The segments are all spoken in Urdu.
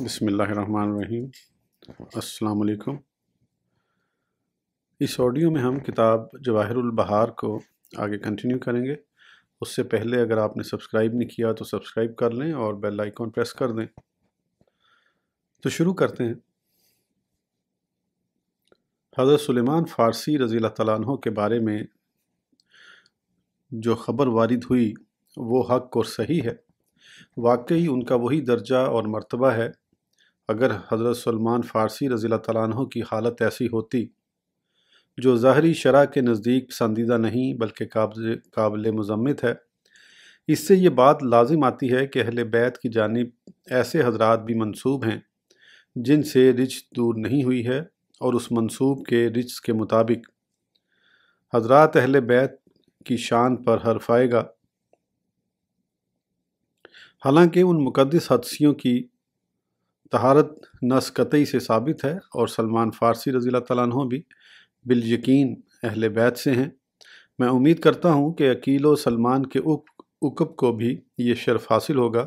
بسم اللہ الرحمن الرحیم۔ السلام علیکم۔ اس آڈیو میں ہم کتاب جواہر البحار کو آگے کنٹینیو کریں گے۔ اس سے پہلے اگر آپ نے سبسکرائب نہیں کیا تو سبسکرائب کر لیں اور بیل آئیکن پریس کر دیں۔ تو شروع کرتے ہیں۔ حضرت سلیمان فارسی رضی اللہ تعالیٰ عنہ کے بارے میں جو خبر وارد ہوئی وہ حق اور صحیح ہے۔ واقعی ان کا وہی درجہ اور مرتبہ ہے۔ اگر حضرت سلمان فارسی رضی اللہ تعالیٰ عنہ کی حالت ایسی ہوتی جو ظاہری شرع کے نزدیک پسندیدہ نہیں بلکہ قابل مذمت ہے، اس سے یہ بات لازم آتی ہے کہ اہل بیت کی جانب ایسے حضرات بھی منسوب ہیں جن سے رجس دور نہیں ہوئی ہے، اور اس منسوب کے رجس کے مطابق حضرات اہل بیت کی شان پر حرف آئے گا۔ حالانکہ ان مقدس حدیثوں کی طہارت نص قطعی سے ثابت ہے، اور سلمان فارسی رضی اللہ تعالیٰ عنہ بھی بالیقین اہل بیت سے ہیں۔ میں امید کرتا ہوں کہ عقیل و سلمان کے عقب کو بھی یہ شرف حاصل ہوگا،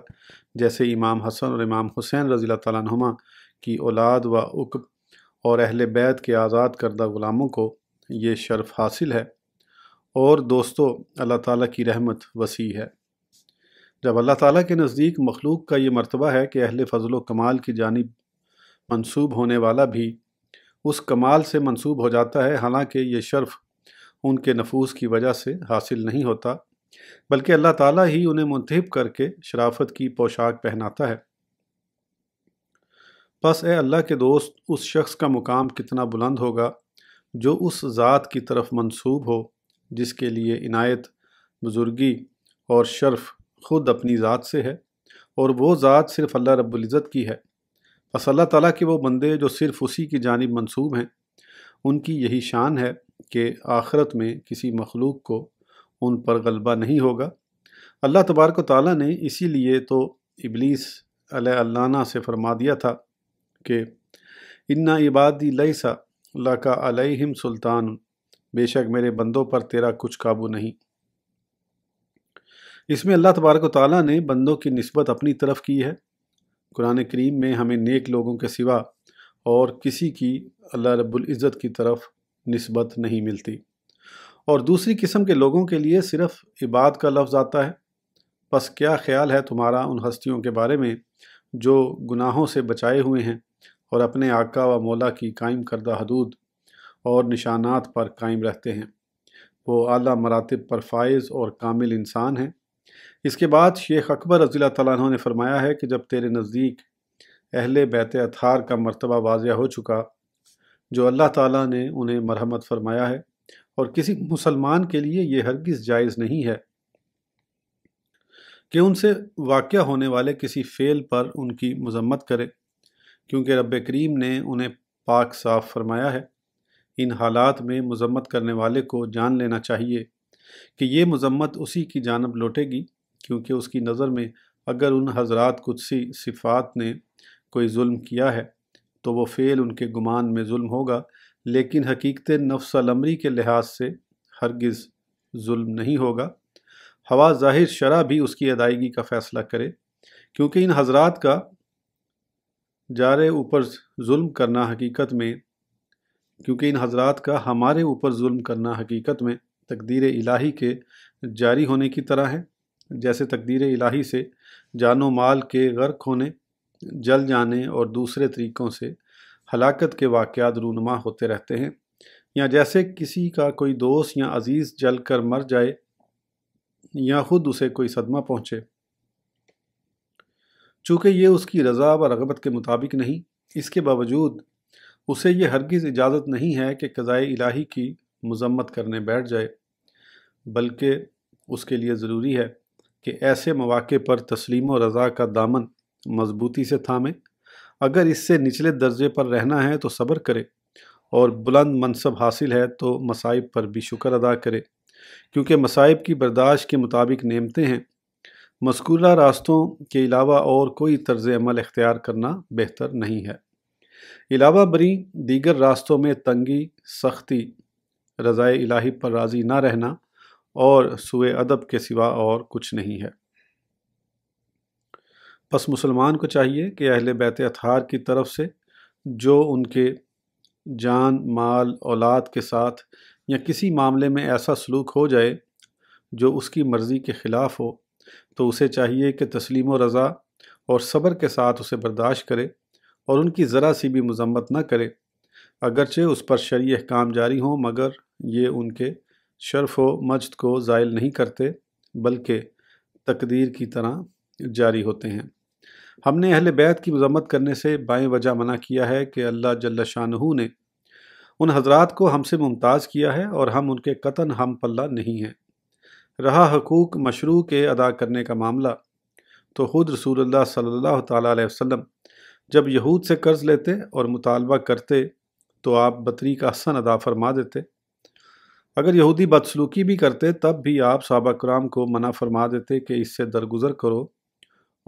جیسے امام حسن اور امام حسین رضی اللہ تعالیٰ عنہما کی اولاد و عقب اور اہل بیت کے آزاد کردہ غلاموں کو یہ شرف حاصل ہے۔ اور دوستو، اللہ تعالیٰ کی رحمت وسیع ہے۔ جب اللہ تعالیٰ کے نزدیک مخلوق کا یہ مرتبہ ہے کہ اہل فضل و کمال کی جانب منسوب ہونے والا بھی اس کمال سے منسوب ہو جاتا ہے، حالانکہ یہ شرف ان کے نفوس کی وجہ سے حاصل نہیں ہوتا بلکہ اللہ تعالیٰ ہی انہیں منتخب کر کے شرافت کی پوشاک پہناتا ہے۔ پس اے اللہ کے دوست، اس شخص کا مقام کتنا بلند ہوگا جو اس ذات کی طرف منسوب ہو جس کے لیے عنایت، بزرگی اور شرف خود اپنی ذات سے ہے، اور وہ ذات صرف اللہ رب العزت کی ہے۔ پس اللہ تعالیٰ کے وہ بندے جو صرف اسی کی جانب منسوب ہیں، ان کی یہی شان ہے کہ آخرت میں کسی مخلوق کو ان پر غلبہ نہیں ہوگا۔ اللہ تبارک و تعالیٰ نے اسی لیے تو ابلیس علیہ اللعنہ سے فرما دیا تھا کہ اِنَّ عِبَادِی لَیْسَ لَکَ عَلَیْہِمْ سُلطان، بے شک میرے بندوں پر تیرا کچھ قابو نہیں۔ اس میں اللہ تبارک و تعالیٰ نے بندوں کی نسبت اپنی طرف کی ہے۔ قرآن کریم میں ہمیں نیک لوگوں کے سوا اور کسی کی اللہ رب العزت کی طرف نسبت نہیں ملتی، اور دوسری قسم کے لوگوں کے لیے صرف عباد کا لفظ آتا ہے۔ پس کیا خیال ہے تمہارا ان ہستیوں کے بارے میں جو گناہوں سے بچائے ہوئے ہیں اور اپنے آقا و مولا کی قائم کردہ حدود اور نشانات پر قائم رہتے ہیں؟ وہ اعلیٰ مراتب پر فائز اور کامل انسان ہیں۔ اس کے بعد شیخ اکبر رضی اللہ تعالیٰ عنہ نے فرمایا ہے کہ جب تیرے نزدیک اہل بیت اطہار کا مرتبہ واضح ہو چکا جو اللہ تعالیٰ نے انہیں مرحمت فرمایا ہے، اور کسی مسلمان کے لیے یہ ہرگز جائز نہیں ہے کہ ان سے واقع ہونے والے کسی فعل پر ان کی مذمت کرے، کیونکہ رب کریم نے انہیں پاک صاف فرمایا ہے۔ ان حالات میں مذمت کرنے والے کو جان لینا چاہیے کہ یہ مذمت اسی کی جانب لوٹے گی، کیونکہ اس کی نظر میں اگر ان حضرات قدسی صفات نے کوئی ظلم کیا ہے تو وہ فعل ان کے گمان میں ظلم ہوگا، لیکن حقیقت نفس الامری کے لحاظ سے ہرگز ظلم نہیں ہوگا۔ ہوا ظاہر شرع بھی اس کی ادائیگی کا فیصلہ کرے، کیونکہ ان حضرات کا ہمارے اوپر ظلم کرنا حقیقت میں تقدیر الہی کے جاری ہونے کی طرح ہے، جیسے تقدیر الہی سے جان و مال کے غرق ہونے، جل جانے اور دوسرے طریقوں سے ہلاکت کے واقعات رونما ہوتے رہتے ہیں، یا جیسے کسی کا کوئی دوست یا عزیز جل کر مر جائے یا خود اسے کوئی صدمہ پہنچے۔ چونکہ یہ اس کی رضا و رغبت کے مطابق نہیں، اس کے باوجود اسے یہ ہرگز اجازت نہیں ہے کہ قضائے الہی کی مذمت کرنے بیٹھ جائے، بلکہ اس کے لیے ضروری ہے کہ ایسے مواقع پر تسلیم و رضا کا دامن مضبوطی سے تھامے۔ اگر اس سے نچلے درجے پر رہنا ہے تو صبر کرے، اور بلند منصب حاصل ہے تو مصائب پر بھی شکر ادا کرے، کیونکہ مصائب کی برداشت کے مطابق نعمتیں ہیں۔ مذکورہ راستوں کے علاوہ اور کوئی طرز عمل اختیار کرنا بہتر نہیں ہے۔ علاوہ بری دیگر راستوں میں تنگی، سختی، رضائے الہی پر راضی نہ رہنا اور سوء ادب کے سوا اور کچھ نہیں ہے۔ پس مسلمان کو چاہیے کہ اہل بیت اطہار کی طرف سے جو ان کے جان، مال، اولاد کے ساتھ یا کسی معاملے میں ایسا سلوک ہو جائے جو اس کی مرضی کے خلاف ہو، تو اسے چاہیے کہ تسلیم و رضا اور صبر کے ساتھ اسے برداشت کرے اور ان کی ذرا سی بھی مذمت نہ کرے، اگرچہ اس پر شرعی احکام جاری ہوں، مگر یہ ان کے شرف و مجد کو زائل نہیں کرتے بلکہ تقدیر کی طرح جاری ہوتے ہیں۔ ہم نے اہل بیت کی مذمت کرنے سے بائیں وجہ منع کیا ہے کہ اللہ جل شانہ نے ان حضرات کو ہم سے ممتاز کیا ہے اور ہم ان کے قطعاً ہم پلہ نہیں ہیں۔ رہا حقوق مشروع کے ادا کرنے کا معاملہ، تو خود رسول اللہ صلی اللہ تعالیٰ علیہ وسلم جب یہود سے قرض لیتے اور مطالبہ کرتے تو آپ بطری کا احسن ادا فرما دیتے۔ اگر یہودی بدسلوکی بھی کرتے تب بھی آپ صحابہ کرام کو منع فرما دیتے کہ اس سے درگزر کرو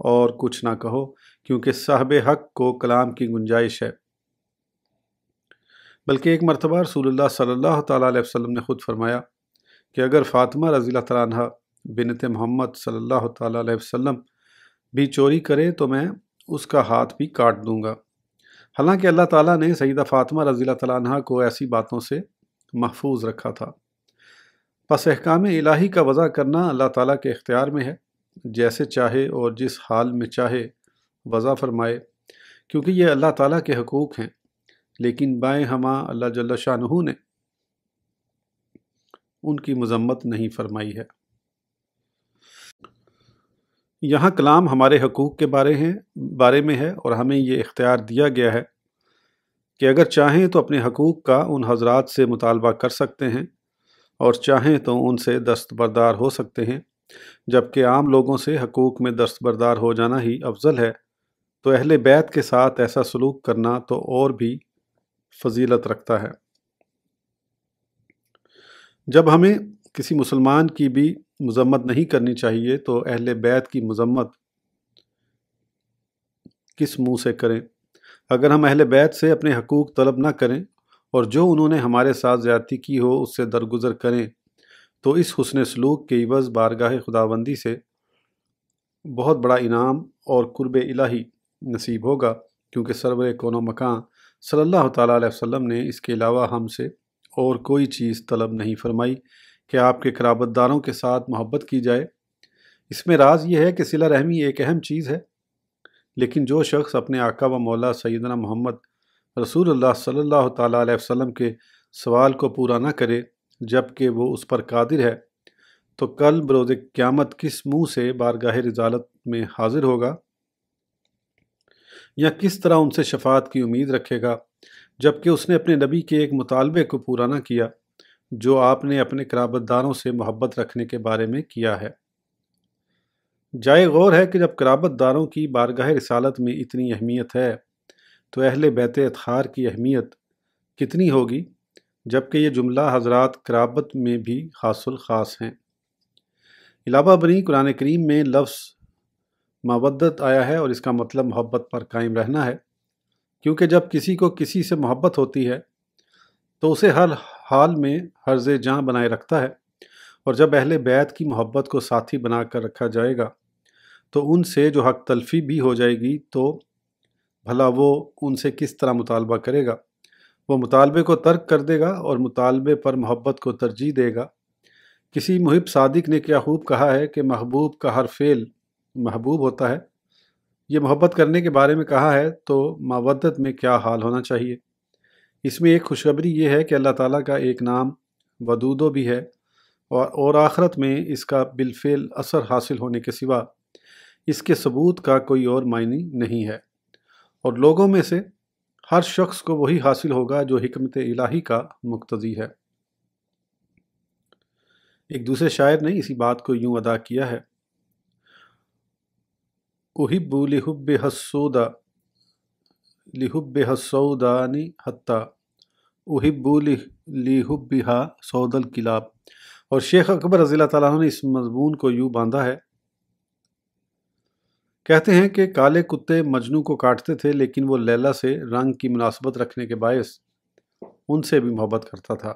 اور کچھ نہ کہو، کیونکہ صاحب حق کو کلام کی گنجائش ہے۔ بلکہ ایک مرتبہ رسول اللہ صلی اللہ تعالیٰ علیہ وسلم نے خود فرمایا کہ اگر فاطمہ رضی اللہ تعالیٰ عنہ بنت محمد صلی اللہ تعالیٰ علیہ وسلم بھی چوری کرے تو میں اس کا ہاتھ بھی کاٹ دوں گا۔ حالانکہ اللہ تعالیٰ نے سیدہ فاطمہ رضی اللہ تعالیٰ عنہ کو ایسی باتوں سے محفوظ رکھا تھا۔ پس احکام الہی کا وضع کرنا اللہ تعالیٰ کے اختیار میں ہے، جیسے چاہے اور جس حال میں چاہے وضع فرمائے، کیونکہ یہ اللہ تعالیٰ کے حقوق ہیں، لیکن بائیں ہمہ اللہ جل شانہ نے ان کی مذمت نہیں فرمائی ہے۔ یہاں کلام ہمارے حقوق کے بارے میں ہے اور ہمیں یہ اختیار دیا گیا ہے کہ اگر چاہیں تو اپنے حقوق کا ان حضرات سے مطالبہ کر سکتے ہیں اور چاہیں تو ان سے دستبردار ہو سکتے ہیں، جبکہ عام لوگوں سے حقوق میں دستبردار ہو جانا ہی افضل ہے، تو اہل بیت کے ساتھ ایسا سلوک کرنا تو اور بھی فضیلت رکھتا ہے۔ جب ہمیں کسی مسلمان کی بھی مذمت نہیں کرنی چاہیے تو اہل بیت کی مذمت کس منہ سے کریں؟ اگر ہم اہل بیت سے اپنے حقوق طلب نہ کریں اور جو انہوں نے ہمارے ساتھ زیادتی کی ہو اس سے درگزر کریں تو اس حسن سلوک کے عوض بارگاہ خداوندی سے بہت بڑا انعام اور قرب الہی نصیب ہوگا، کیونکہ سرور کون و مکان صلی اللہ تعالیٰ علیہ وسلم نے اس کے علاوہ ہم سے اور کوئی چیز طلب نہیں فرمائی کہ آپ کے قرابت داروں کے ساتھ محبت کی جائے۔ اس میں راز یہ ہے کہ صلہ رحمی ایک اہم چیز ہے، لیکن جو شخص اپنے آقا و مولا سیدنا محمد رسول اللہ صلی اللہ تعالیٰ علیہ وسلم کے سوال کو پورا نہ کرے جب کہ وہ اس پر قادر ہے، تو کل بروز قیامت کس منہ سے بارگاہ رسالت میں حاضر ہوگا یا کس طرح ان سے شفاعت کی امید رکھے گا جب کہ اس نے اپنے نبی کے ایک مطالبے کو پورا نہ کیا جو آپ نے اپنے قرابت داروں سے محبت رکھنے کے بارے میں کیا ہے۔ جائے غور ہے کہ جب قرابت داروں کی بارگاہ رسالت میں اتنی اہمیت ہے تو اہل بیت اطہار کی اہمیت کتنی ہوگی، جبکہ یہ جملہ حضرات قرابت میں بھی خاص الخاص ہیں۔ علاوہ بنی قرآن کریم میں لفظ مودت آیا ہے اور اس کا مطلب محبت پر قائم رہنا ہے، کیونکہ جب کسی کو کسی سے محبت ہوتی ہے تو اسے ہر حال میں حرز جاں بنائے رکھتا ہے، اور جب اہل بیت کی محبت کو ساتھی بنا کر رکھا جائے گا تو ان سے جو حق تلفی بھی ہو جائے گی تو بھلا وہ ان سے کس طرح مطالبہ کرے گا؟ وہ مطالبے کو ترک کر دے گا اور مطالبے پر محبت کو ترجیح دے گا۔ کسی محب صادق نے کیا خوب کہا ہے کہ محبوب کا ہر فعل محبوب ہوتا ہے۔ یہ محبت کرنے کے بارے میں کہا ہے تو مودت میں کیا حال ہونا چاہیے؟ اس میں ایک خوشخبری یہ ہے کہ اللہ تعالیٰ کا ایک نام ودودو بھی ہے اور آخرت میں اس کا بالفعل اثر حاصل ہونے کے سوا اس کے ثبوت کا کوئی اور معنی نہیں ہے، اور لوگوں میں سے ہر شخص کو وہی حاصل ہوگا جو حکمت الہی کا مقتضی ہے۔ ایک دوسرے شاعر نے اسی بات کو یوں ادا کیا ہے: احب لحبها السودا لحبها السودان حتی احب لحبها سود الکلاب۔ اور شیخ اکبر رضی اللہ تعالیٰ عنہ نے اس مضمون کو یوں باندھا ہے، کہتے ہیں کہ کالے کتے مجنو کو کاٹتے تھے لیکن وہ لیلا سے رنگ کی مناسبت رکھنے کے باعث ان سے بھی محبت کرتا تھا۔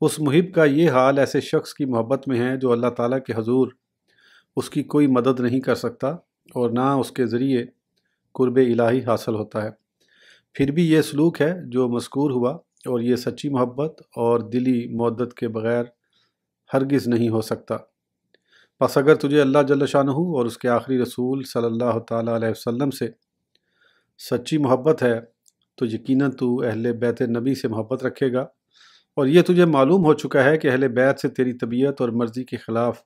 اس محب کا یہ حال ایسے شخص کی محبت میں ہے جو اللہ تعالیٰ کے حضور اس کی کوئی مدد نہیں کر سکتا اور نہ اس کے ذریعے قرب الہی حاصل ہوتا ہے۔ پھر بھی یہ سلوک ہے جو مذکور ہوا، اور یہ سچی محبت اور دلی مودت کے بغیر ہرگز نہیں ہو سکتا۔ پس اگر تجھے اللہ جل شانہ اور اس کے آخری رسول صلی اللہ تعالیٰ علیہ وسلم سے سچی محبت ہے تو یقیناً تو اہل بیت نبی سے محبت رکھے گا، اور یہ تجھے معلوم ہو چکا ہے کہ اہل بیت سے تیری طبیعت اور مرضی کے خلاف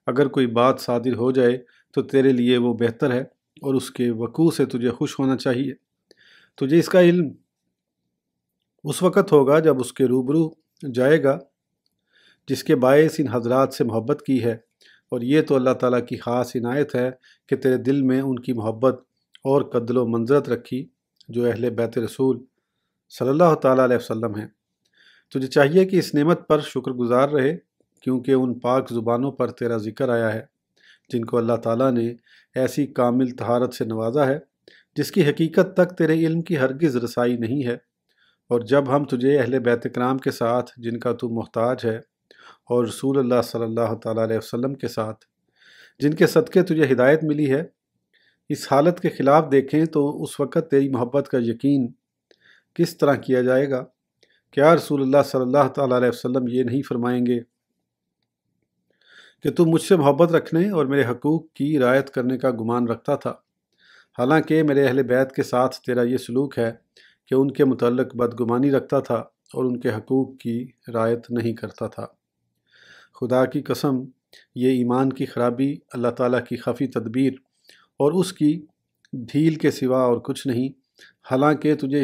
اگر کوئی بات صادر ہو جائے تو تیرے لیے وہ بہتر ہے، اور اس کے وقوع سے تجھے خوش ہونا چاہیے۔ تجھے اس کا علم اس وقت ہوگا جب اس کے روبرو جائے گا جس کے باعث ان حضرات سے محبت کی ہے، اور یہ تو اللہ تعالیٰ کی خاص عنایت ہے کہ تیرے دل میں ان کی محبت اور قدر و منزلت رکھی جو اہل بیت رسول صلی اللہ تعالیٰ علیہ وسلم ہیں۔ تجھے چاہیے کہ اس نعمت پر شکر گزار رہے، کیونکہ ان پاک زبانوں پر تیرا ذکر آیا ہے جن کو اللہ تعالیٰ نے ایسی کامل طہارت سے نوازا ہے جس کی حقیقت تک تیرے علم کی ہرگز رسائی نہیں ہے۔ اور جب ہم تجھے اہل بیت کرام کے ساتھ جن کا تو محتاج ہے، اور رسول اللہ صلی اللہ تعالیٰ علیہ وسلم کے ساتھ جن کے صدقے تجھے ہدایت ملی ہے اس حالت کے خلاف دیکھیں تو اس وقت تیری محبت کا یقین کس طرح کیا جائے گا؟ کیا رسول اللہ صلی اللہ تعالیٰ علیہ وسلم یہ نہیں فرمائیں گے کہ تم مجھ سے محبت رکھنے اور میرے حقوق کی رعایت کرنے کا گمان رکھتا تھا، حالانکہ میرے اہل بیت کے ساتھ تیرا یہ سلوک ہے کہ ان کے متعلق بدگمانی رکھتا تھا اور ان کے حقوق کی رعایت نہیں کرتا تھا۔ خدا کی قسم، یہ ایمان کی خرابی اللہ تعالیٰ کی خفی تدبیر اور اس کی ڈھیل کے سوا اور کچھ نہیں، حالانکہ تجھے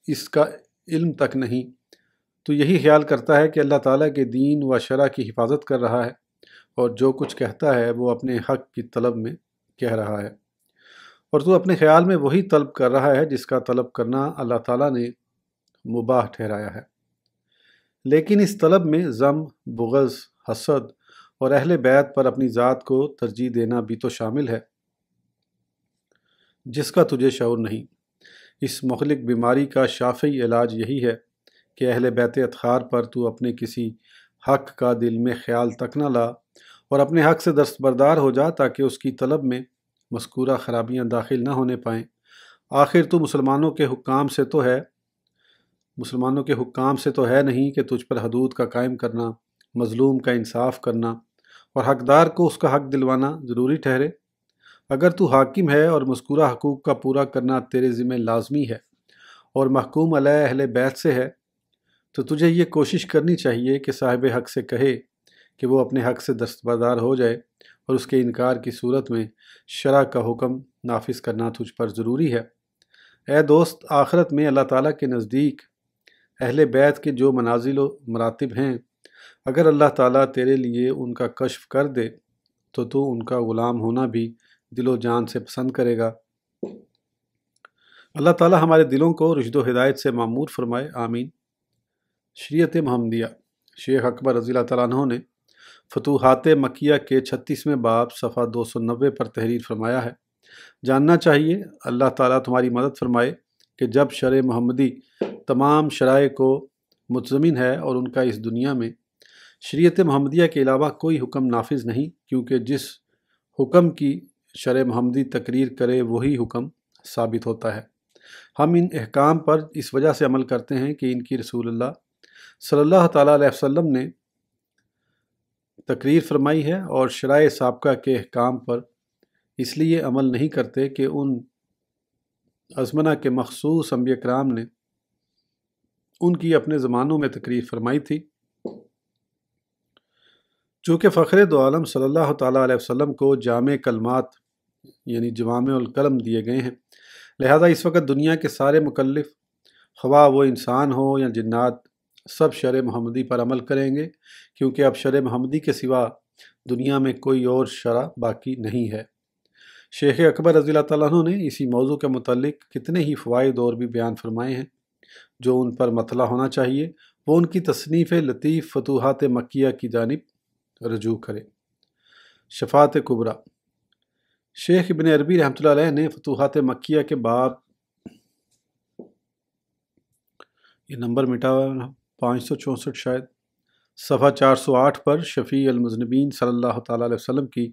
اس کا علم تک نہیں۔ تو یہی خیال کرتا ہے کہ اللہ تعالیٰ کے دین و شرع کی حفاظت کر رہا ہے، اور جو کچھ کہتا ہے وہ اپنے حق کی طلب میں کہہ رہا ہے، اور تو اپنے خیال میں وہی طلب کر رہا ہے جس کا طلب کرنا اللہ تعالیٰ نے مباح ٹھہرایا ہے۔ لیکن اس طلب میں ذم، بغض، حسد اور اہل بیت پر اپنی ذات کو ترجیح دینا بھی تو شامل ہے جس کا تجھے شعور نہیں۔ اس مخلق بیماری کا شافی علاج یہی ہے کہ اہل بیت اطہار پر تو اپنے کسی حق کا دل میں خیال تک نہ لا، اور اپنے حق سے دستبردار ہو جا تاکہ اس کی طلب میں مذکورہ خرابیاں داخل نہ ہونے پائیں۔ آخر تو مسلمانوں کے حکام سے تو ہے نہیں کہ تجھ پر حدود کا قائم کرنا، مظلوم کا انصاف کرنا اور حقدار کو اس کا حق دلوانا ضروری ٹھہرے۔ اگر تو حاکم ہے اور مذکورہ حقوق کا پورا کرنا تیرے ذمہ لازمی ہے اور محکوم علیہ اہل بیت سے ہے، تو تجھے یہ کوشش کرنی چاہیے کہ صاحب حق سے کہے کہ وہ اپنے حق سے دستبردار ہو جائے، اور اس کے انکار کی صورت میں شرع کا حکم نافذ کرنا تجھ پر ضروری ہے۔ اے دوست، آخرت میں اللہ تعالیٰ کے نزدیک اہل بیت کے جو منازل و مراتب ہیں، اگر اللہ تعالیٰ تیرے لیے ان کا کشف کر دے تو ان کا غلام ہونا بھی دل و جان سے پسند کرے گا۔ اللہ تعالیٰ ہمارے دلوں کو رشد و ہدایت سے معمور فرمائے، آمین۔ شریعت محمدیہ شیخ اکبر رضی اللہ تعالیٰ عنہ نے فتوحات مکیہ کے 36ویں باب صفحہ 290 پر تحریر فرمایا ہے، جاننا چاہیے اللہ تعالیٰ تمہاری مدد فرمائے کہ جب شرع محمدی تمام شرائع کو متضمن ہے اور ان کا اس دنیا میں شریعت محمدیہ کے علاوہ کوئی حکم نافذ نہیں، کیونکہ جس حکم کی شرع محمدی تقریر کرے وہی حکم ثابت ہوتا ہے۔ ہم ان احکام پر اس وجہ سے عمل کرتے ہیں کہ ان کی رسول اللہ صلی اللہ تعالیٰ علیہ وسلم نے تقریر فرمائی ہے، اور شرائع سابقہ کے احکام پر اس لیے عمل نہیں کرتے کہ ان ازمنہ کے مخصوص انبیاء کرام نے ان کی اپنے زمانوں میں تقریر فرمائی تھی۔ چونکہ فخر دو عالم صلی اللہ تعالیٰ علیہ وسلم کو جامع کلمات یعنی جوامع الکلم دیے گئے ہیں، لہذا اس وقت دنیا کے سارے مکلف، خواہ وہ انسان ہو یا جنات، سب شرع محمدی پر عمل کریں گے، کیونکہ اب شرع محمدی کے سوا دنیا میں کوئی اور شرع باقی نہیں ہے۔ شیخ اکبر رضی اللہ تعالیٰ عنہ نے اسی موضوع کے متعلق کتنے ہی فوائد اور بھی بیان فرمائے ہیں جو ان پر مطلع ہونا چاہیے، وہ ان کی تصنیف لطیف فتوحات مکیہ کی جانب رجوع کرے۔ شفاعت کبریٰ شیخ ابن عربی رحمۃ اللہ علیہ نے فتوحات مکیہ کے باب، یہ نمبر مٹا ہوا 564 شاید، صفحہ 408 پر شفیع المذنبین صلی اللہ تعالیٰ علیہ وسلم کی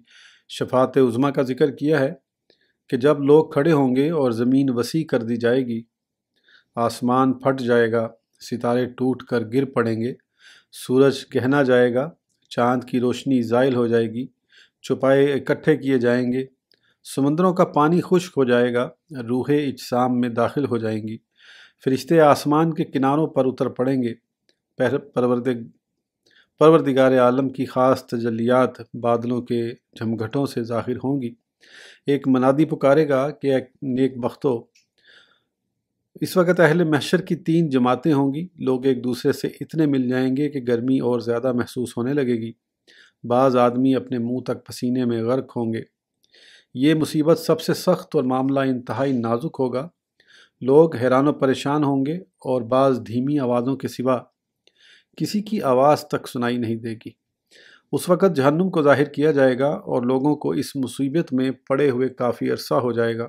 شفاعت عظمیٰ کا ذکر کیا ہے کہ جب لوگ کھڑے ہوں گے اور زمین وسیع کر دی جائے گی، آسمان پھٹ جائے گا، ستارے ٹوٹ کر گر پڑیں گے، سورج گہنا جائے گا، چاند کی روشنی زائل ہو جائے گی، چوپائے اکٹھے کیے جائیں گے، سمندروں کا پانی خشک ہو جائے گا، روحیں اجسام میں داخل ہو جائیں گی، فرشتے آسمان کے کناروں پر اتر پڑیں گے، پروردگار عالم کی خاص تجلیات بادلوں کے جھمگھٹوں سے ظاہر ہوں گی۔ ایک منادی پکارے گا کہ ایک نیک بختو۔ اس وقت اہل محشر کی 3 جماعتیں ہوں گی۔ لوگ ایک دوسرے سے اتنے مل جائیں گے کہ گرمی اور زیادہ محسوس ہونے لگے گی۔ بعض آدمی اپنے منہ تک پسینے میں غرق ہوں گے۔ یہ مصیبت سب سے سخت اور معاملہ انتہائی نازک ہوگا۔ لوگ حیران و پریشان ہوں گے اور بعض دھیمی آوازوں کے سوا کسی کی آواز تک سنائی نہیں دے گی۔ اس وقت جہنم کو ظاہر کیا جائے گا اور لوگوں کو اس مصیبت میں پڑے ہوئے کافی عرصہ ہو جائے گا،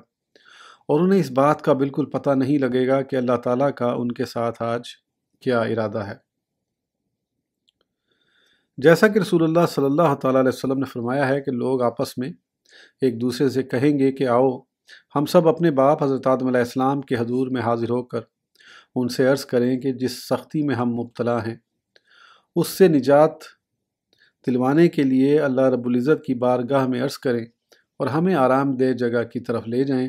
اور انہیں اس بات کا بالکل پتہ نہیں لگے گا کہ اللہ تعالیٰ کا ان کے ساتھ آج کیا ارادہ ہے۔ جیسا کہ رسول اللہ صلی اللہ تعالیٰ علیہ وسلم نے فرمایا ہے کہ لوگ آپس میں ایک دوسرے سے کہیں گے کہ آؤ ہم سب اپنے باپ حضرت آدم علیہ السلام کے حضور میں حاضر ہو کر ان سے عرض کریں کہ جس سختی میں ہم مبتلا ہیں اس سے نجات دلوانے کے لیے اللہ رب العزت کی بارگاہ میں عرض کریں اور ہمیں آرام دہ جگہ کی طرف لے جائیں،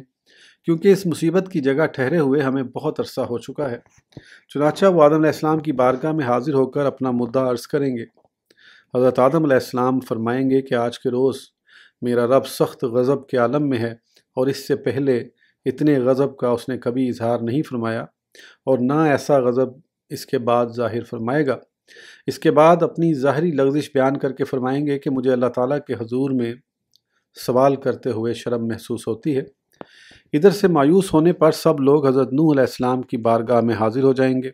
کیونکہ اس مصیبت کی جگہ ٹھہرے ہوئے ہمیں بہت عرصہ ہو چکا ہے۔ چنانچہ وہ آدم علیہ السلام کی بارگاہ میں حاضر ہو کر اپنا مدعا عرض کریں گے۔ حضرت آدم علیہ السلام فرمائیں گے کہ آج کے روز میرا رب سخت غضب کے عالم میں ہے، اور اس سے پہلے اتنے غضب کا اس نے کبھی اظہار نہیں فرمایا، اور نہ ایسا غضب اس کے بعد ظاہر فرمائے گا۔ اس کے بعد اپنی ظاہری لغزش بیان کر کے فرمائیں گے کہ مجھے اللہ تعالیٰ کے حضور میں سوال کرتے ہوئے شرم محسوس ہوتی ہے۔ ادھر سے مایوس ہونے پر سب لوگ حضرت نوح علیہ السلام کی بارگاہ میں حاضر ہو جائیں گے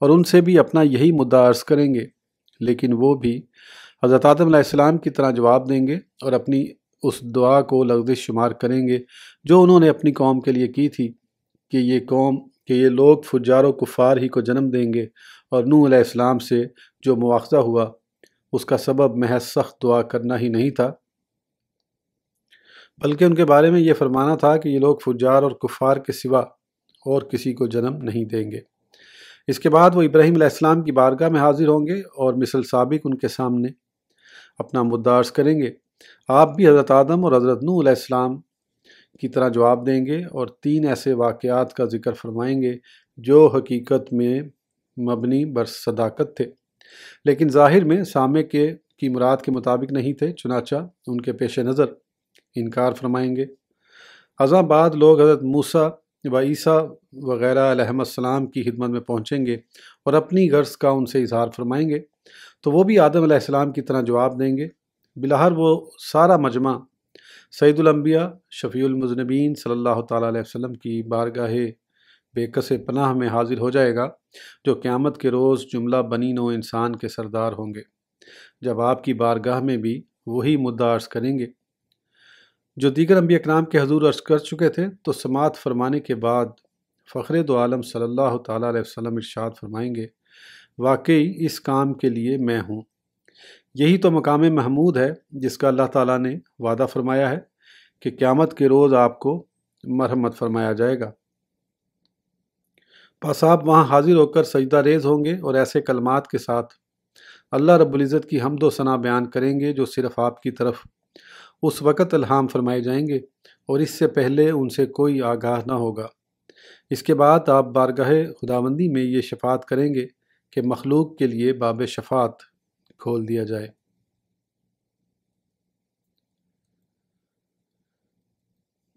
اور ان سے بھی اپنا یہی مدعا عرض کریں گے، لیکن وہ بھی حضرت آدم علیہ السلام کی طرح جواب دیں گے اور اپنی اس دعا کو لغزش شمار کریں گے جو انہوں نے اپنی قوم کے لیے کی تھی کہ یہ لوگ فجار و کفار ہی کو جنم دیں گے، اور نوح علیہ السلام سے جو مواخذہ ہوا اس کا سبب محض سخت دعا کرنا ہی نہیں تھا، بلکہ ان کے بارے میں یہ فرمانا تھا کہ یہ لوگ فجار اور کفار کے سوا اور کسی کو جنم نہیں دیں گے۔ اس کے بعد وہ ابراہیم علیہ السلام کی بارگاہ میں حاضر ہوں گے اور مثل سابق ان کے سامنے اپنا مدعا عرض کریں گے۔ آپ بھی حضرت آدم اور حضرت نوح علیہ السلام کی طرح جواب دیں گے اور 3 ایسے واقعات کا ذکر فرمائیں گے جو حقیقت میں مبنی بر صداقت تھے، لیکن ظاہر میں سامع کی مراد کے مطابق نہیں تھے، چنانچہ ان کے پیش نظر انکار فرمائیں گے۔ ازاں بعد لوگ حضرت موسیٰ و عیسیٰ وغیرہ علیہم السلام کی خدمت میں پہنچیں گے اور اپنی غرض کا ان سے اظہار فرمائیں گے، تو وہ بھی آدم علیہ السلام کی طرح جواب دیں گے۔ بلاخر وہ سارا مجمع سید الانبیاء شفیع المذنبین صلی اللہ تعالیٰ علیہ وسلم کی بارگاہ بے کس پناہ میں حاضر ہو جائے گا، جو قیامت کے روز جملہ بنی نوع انسان کے سردار ہوں گے۔ جب آپ کی بارگاہ میں بھی وہی مدعا عرض کریں گے جو دیگر انبیاء کرام کے حضور عرض کر چکے تھے، تو سماعت فرمانے کے بعد فخر دو عالم صلی اللہ تعالیٰ علیہ وسلم ارشاد فرمائیں گے، واقعی اس کام کے لیے میں ہوں۔ یہی تو مقام محمود ہے جس کا اللہ تعالیٰ نے وعدہ فرمایا ہے کہ قیامت کے روز آپ کو مرحمت فرمایا جائے گا۔ پس آپ وہاں حاضر ہو کر سجدہ ریز ہوں گے اور ایسے کلمات کے ساتھ اللہ رب العزت کی حمد و ثنا بیان کریں گے جو صرف آپ کی طرف اس وقت الہام فرمائے جائیں گے اور اس سے پہلے ان سے کوئی آگاہ نہ ہوگا۔ اس کے بعد آپ بارگاہ خداوندی میں یہ شفاعت کریں گے کہ مخلوق کے لیے باب شفاعت کھول دیا جائے۔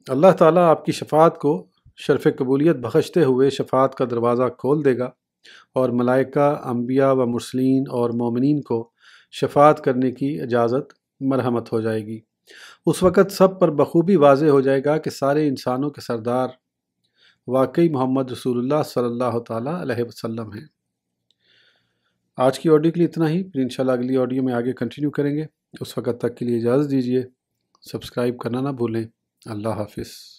اللہ تعالیٰ آپ کی شفاعت کو شرف قبولیت بخشتے ہوئے شفاعت کا دروازہ کھول دے گا اور ملائکہ، انبیاء و مرسلین اور مومنین کو شفاعت کرنے کی اجازت مرحمت ہو جائے گی۔ اس وقت سب پر بخوبی واضح ہو جائے گا کہ سارے انسانوں کے سردار واقعی محمد رسول اللہ صلی اللہ تعالیٰ علیہ وسلم ہیں۔ آج کی آڈیو کے لیے اتنا ہی، پھر انشاءاللہ اگلی آڈیو میں آگے کنٹینیو کریں گے۔ اس وقت تک کے لیے اجازت دیجیے، سبسکرائب کرنا نہ بھولیں۔ اللہ حافظ۔